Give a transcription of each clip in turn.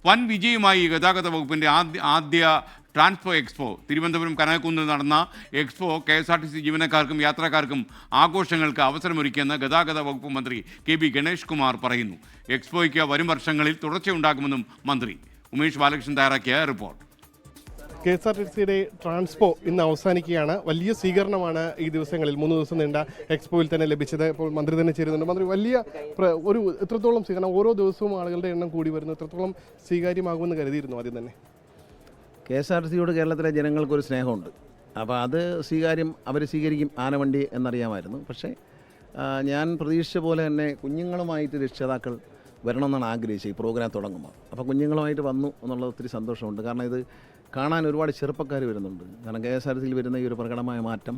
വൻ വിജയമായി ഗതാഗത വകുപ്പിൻ്റെ ആദ്യ ട്രാൻസ്പോ എക്സ്പോ. തിരുവനന്തപുരം കനകക്കുന്നിൽ നടന്ന എക്സ്പോ KSRTC ജീവനക്കാർക്കും യാത്രക്കാർക്കും ആഘോഷങ്ങൾക്ക് അവസരമൊരുക്കിയെന്ന് ഗതാഗത വകുപ്പ് മന്ത്രി KB ഗണേഷ് കുമാർ പറയുന്നു. എക്സ്പോയ്ക്ക് വരും വർഷങ്ങളിൽ തുടർച്ചയുണ്ടാകുമെന്നും മന്ത്രി. ഉമേഷ് ബാലകൃഷ്ണൻ തയ്യാറാക്കിയ റിപ്പോർട്ട്. KSRTCയുടെ ട്രാൻസ്പോ ഇന്ന് അവസാനിക്കുകയാണ്. വലിയ സ്വീകരണമാണ് ഈ ദിവസങ്ങളിൽ 3 ദിവസം നീണ്ട എക്സ്പോയിൽ തന്നെ ലഭിച്ചത്. ഇപ്പോൾ മന്ത്രി തന്നെ ചേരുന്നുണ്ട്. മന്ത്രി, വലിയ ഒരു എത്രത്തോളം സ്വീകരണം, ഓരോ ദിവസവും ആളുകളുടെ എണ്ണം കൂടി വരുന്നു, എത്രത്തോളം സ്വീകാര്യമാകുമെന്ന് കരുതിയിരുന്നു ആദ്യം തന്നെ? KSRTCയോട് കേരളത്തിലെ ജനങ്ങൾക്കൊരു സ്നേഹമുണ്ട്. അപ്പോൾ അത് അവർ സ്വീകരിക്കും ആനവണ്ടി എന്നറിയാമായിരുന്നു. പക്ഷേ ഞാൻ പ്രതീക്ഷിച്ച പോലെ തന്നെ കുഞ്ഞുങ്ങളുമായിട്ട് രക്ഷിതാക്കൾ വരണമെന്നാണ് ആഗ്രഹിച്ചത് ഈ പ്രോഗ്രാം തുടങ്ങുമ്പോൾ. അപ്പോൾ കുഞ്ഞുങ്ങളുമായിട്ട് വന്നു എന്നുള്ളത് ഒത്തിരി സന്തോഷമുണ്ട്. കാരണം ഇത് കാണാൻ ഒരുപാട് ചെറുപ്പക്കാർ വരുന്നുണ്ട്. കാരണം KSRTCയിൽ വരുന്ന ഈ ഒരു പ്രകടമായ മാറ്റം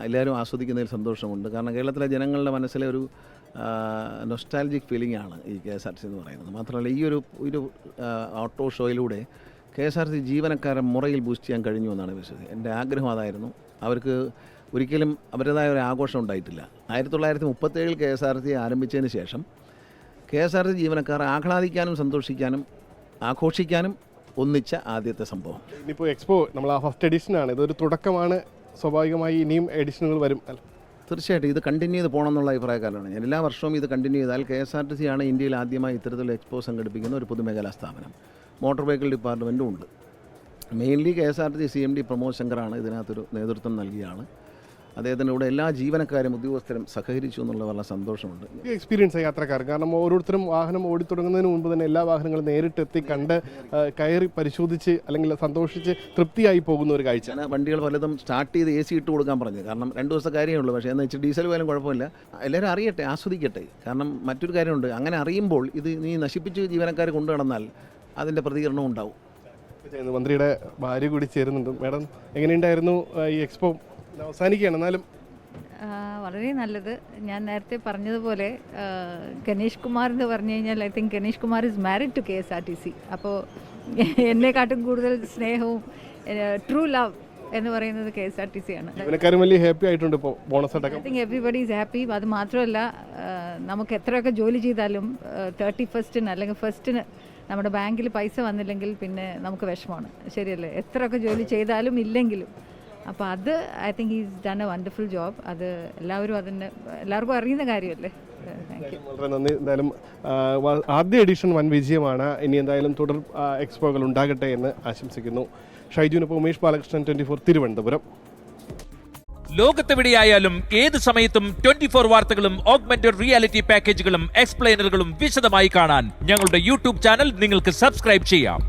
എല്ലാവരും ആസ്വദിക്കുന്നതിൽ സന്തോഷമുണ്ട്. കാരണം കേരളത്തിലെ ജനങ്ങളുടെ മനസ്സിലെ ഒരു നൊസ്റ്റാൾജിക് ഫീലിംഗ് ആണ് ഈ KSRTC എന്ന് പറയുന്നത്. മാത്രമല്ല ഈ ഒരു ഓട്ടോ ഷോയിലൂടെ KSRTC ജീവനക്കാരെ മുറയിൽ ബൂസ്റ്റ് ചെയ്യാൻ കഴിഞ്ഞു എന്നാണ് വിശ്വസിക്കുന്നത്. എൻ്റെ ആഗ്രഹം അതായിരുന്നു. അവർക്ക് ഒരിക്കലും അവരുടേതായ ഒരു ആഘോഷം ഉണ്ടായിട്ടില്ല. 1937 KSRTC ആരംഭിച്ചതിന് ശേഷം KSRTC ജീവനക്കാർ ആഹ്ലാദിക്കാനും സന്തോഷിക്കാനും ആഘോഷിക്കാനും ഒന്നിച്ച ആദ്യത്തെ സംഭവം. ഇനിയിപ്പോൾ എക്സ്പോ നമ്മൾ ഫസ്റ്റ് എഡിഷനാണ്, ഇതൊരു തുടക്കമാണ്. സ്വാഭാവികമായി ഇനിയും എഡിഷനുകൾ വരും. തീർച്ചയായിട്ടും ഇത് കണ്ടിന്യൂ ചെയ്ത് പോകണം എന്നുള്ള അഭിപ്രായക്കാരാണ് ഞാൻ. എല്ലാ വർഷവും ഇത് കണ്ടിന്യൂ ചെയ്താൽ KSRTC ആണ് ഇന്ത്യയിൽ ആദ്യമായി ഇത്തരത്തിലുള്ള എക്സ്പോ സംഘടിപ്പിക്കുന്ന ഒരു പൊതുമേഖലാ സ്ഥാപനം. മോട്ടോർ വെഹിക്കിൾ ഡിപ്പാർട്ട്മെൻറ്റും ഉണ്ട്. മെയിൻലി KSRTC CMD പ്രമോദ് ശങ്കറാണ് ഇതിനകത്തൊരു നേതൃത്വം നൽകിയാണ്. അദ്ദേഹത്തിൻ്റെ കൂടെ എല്ലാ ജീവനക്കാരും ഉദ്യോഗസ്ഥരും സഹകരിച്ചു എന്നുള്ള വളരെ സന്തോഷമുണ്ട്. ഈ എക്സ്പീരിയൻസ് യാത്രക്കാർ, കാരണം ഓരോരുത്തരും വാഹനം ഓടിത്തുടങ്ങുന്നതിന് മുമ്പ് തന്നെ എല്ലാ വാഹനങ്ങളും നേരിട്ടെത്തി കണ്ട് കയറി പരിശോധിച്ച് അല്ലെങ്കിൽ സന്തോഷിച്ച് തൃപ്തിയായി പോകുന്ന ഒരു കാഴ്ച. വണ്ടികൾ പലതും സ്റ്റാർട്ട് ചെയ്ത് AC ഇട്ട് കൊടുക്കാൻ പറഞ്ഞു. കാരണം 2 ദിവസത്തെ കാര്യമേ ഉള്ളൂ. പക്ഷേ എന്ന് വെച്ചാൽ ഡീസൽ പോയാലും കുഴപ്പമില്ല, എല്ലാവരും അറിയട്ടെ, ആസ്വദിക്കട്ടെ. കാരണം മറ്റൊരു കാര്യമുണ്ട്, അങ്ങനെ അറിയുമ്പോൾ ഇത് നീ നശിപ്പിച്ച് ജീവനക്കാർ കൊണ്ടു നടന്നാൽ അതിൻ്റെ പ്രതികരണം ഉണ്ടാവും. മന്ത്രിയുടെ ഭാര്യ കൂടി ചേരുന്നുണ്ട്. മാഡം, എങ്ങനെയുണ്ടായിരുന്നു ഈ എക്സ്പോ? അവസാനിക്കുകയാണ്, എന്നാലും വളരെ നല്ലത്. ഞാൻ നേരത്തെ പറഞ്ഞതുപോലെ ഗണേഷ് കുമാർ എന്ന് പറഞ്ഞു കഴിഞ്ഞാൽ I think Ganesh Kumar is married to KSRTC. അപ്പോൾ എന്നെക്കാട്ടും കൂടുതൽ സ്നേഹവും ട്രൂ ലവ് എന്ന് പറയുന്നത് KSRTC ആണ്. ജീവനക്കാരും വലിയ ഹാപ്പി ആയിട്ടുണ്ട്. ഇപ്പോൾ bonus I think everybody is happy. അത് മാത്രമല്ല, നമുക്ക് എത്രയൊക്കെ ജോലി ചെയ്താലും 31 അല്ലെങ്കിൽ 1 നമ്മുടെ ബാങ്കിൽ പൈസ വന്നില്ലെങ്കിൽ പിന്നെ നമുക്ക് വിഷമമാണ്. ശരിയല്ലേ? എത്രയൊക്കെ ജോലി ചെയ്താലും ഇല്ലെങ്കിലും. അപ്പോൾ അത് I think is done A wonderful job. അത് എല്ലാവർക്കും അറിയുന്ന കാര്യമല്ലേ. വളരെ നന്ദി. എന്തായാലും ആദ്യ എഡിഷൻ വൻ വിജയമാണ്. ഇനി എന്തായാലും തുടർ എക്സ്പോകൾ ഉണ്ടാകട്ടെ എന്ന് ആശംസിക്കുന്നു. ഷൈജുവിനൊപ്പം ഉമേഷ് ബാലകൃഷ്ണൻ, 24 തിരുവനന്തപുരം. ലോകത്തെവിടെയായാലും ഏത് സമയത്തും 24 വാർത്തകളും ഓഗ്മെന്റഡ് റിയാലിറ്റി പാക്കേജുകളും എക്സ്പ്ലെയിനറുകളും വിശദമായി കാണാൻ ഞങ്ങളുടെ YouTube ചാനൽ നിങ്ങൾക്ക് സബ്സ്ക്രൈബ് ചെയ്യാം.